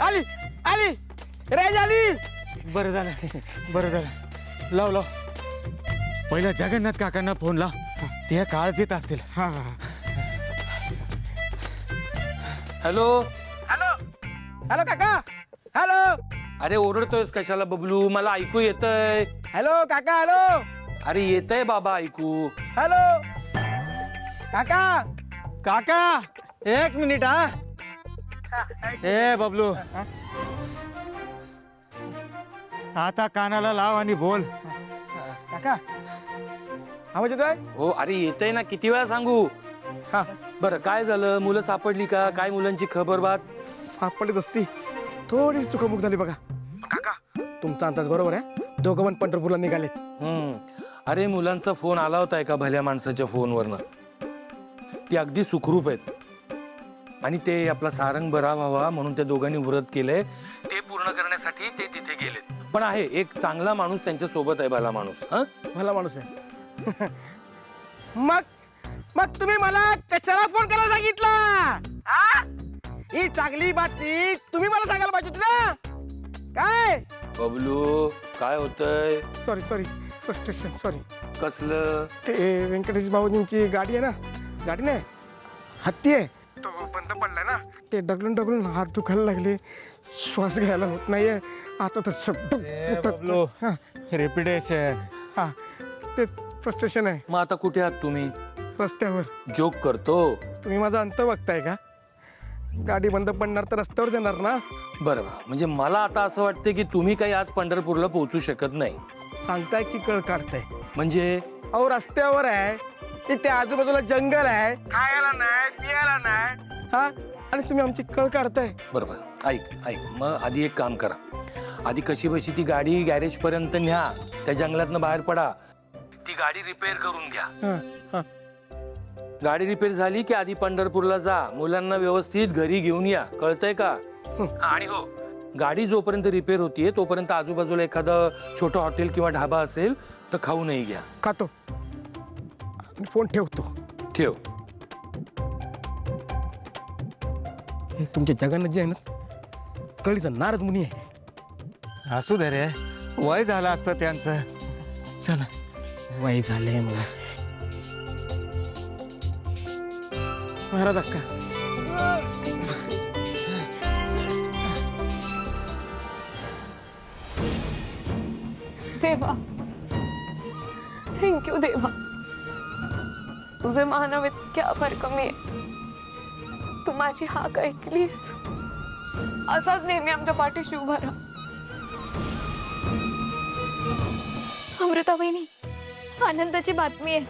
आली आली रेज आली. बरं झालं लाव लाव. पहिला जगन्नाथ काकांना फोन लाव, ते काळजीत असतील. हा हा. हॅलो. हॅलो हॅलो काका. हॅलो अरे ओरडतोयस कशाला बबलू? मला ऐकू येतंय. हॅलो काका. हॅलो अरे येतंय बाबा ऐकू. हॅलो काका. काका 1 मिनिट. हा ए बबलू, आता कानाला लाव आणि बोल. काका आवाज येतोय? हो अरे येतंय ना, किती वेळा सांगू? हा बरं काय झालं? मुलं सापडली का? काय मुलांची खबर बात? सापडलीच असती, थोडी चुकामुक झाली बघा. काका तुमचा अंदाज बरोबर आहे, दोघं पण पंढरपूरला निघालेत. अरे मुलांचा फोन आला होता एका भल्या माणसाच्या फोनवरनं. ती अगदी सुखरूप आहेत आणि ते आपला सारंग बरा व्हावा म्हणून त्या दोघांनी व्रत केलंय. ते पूर्ण करण्यासाठी ते तिथे गेलेत. पण आहे एक चांगला माणूस त्यांच्या सोबत आहे, भला माणूस. हा भला माणूस आहे. मग मग तुम्ही मला कशाला फोन करायला सांगितला? हा? ही चांगली बातमी तुम्ही मला सांगायला पाहिजे होती ना. काय बबलू काय होतंय? Sorry sorry frustration sorry. कसलं? ते व्यंकटेश बाबूजींची गाडी आहे ना, गाडी नाही हत्ती आहे, तो बंद पडलाय ना. ते डगलून डगलून हात दुखायला लागले, श्वास घ्यायला होत नाहीये. आता तर शब्द बबलू, हा रेपिटेशन. हा ते फ्रस्ट्रेशन आहे. मग आता कुठे आहात तुम्ही? रस्त्यावर. जोक करतो. तुम्ही माझा अंत बघताय का? गाडी बंद पडणार तर रस्त्यावर जाणार ना. बरं म्हणजे मला आता असं वाटतं की तुम्ही काही आज पंढरपूरला पोहोचू शकत नाही. सांगताय की कळ काढताय? म्हणजे अहो रस्त्यावर आहे, इथे आजूबाजूला जंगल आहे, खायला नाही पियाला नाही. हा आणि तुम्ही आमची कळ काढताय. बरोबर ऐक मग आधी एक काम करा. आधी कशी बशी ती गाडी गॅरेज पर्यंत न्या, त्या जंगलातनं बाहेर पडा, ती गाडी रिपेअर करून घ्या. हा हा गाडी रिपेअर झाली की आधी पंढरपूरला जा, मुलांना व्यवस्थित घरी घेऊन या, कळतंय का? आणि हो, गाडी जोपर्यंत रिपेअर होतीये तोपर्यंत आजूबाजूला एखादं छोटं हॉटेल किंवा ढाबा असेल तर खाऊनही घ्या. खातो आणि फोन ठेवतो. ठेव. हे तुमच्या जगानं जे आहे ना, कळीचा नारद मुनी आहे. असू दे रे, वय झालं असतं त्यांचं. चला वय झालंय मला. महाराज अक्का देवा, थँक्यू देवा. तुझे मानव इतक्या फार कमी आहे. तू माझी हाक ऐकलीस. असाच नेहमी आमच्या पाठीशी उभा राहा. अमृता वहिनी, आनंदाची बातमी आहे.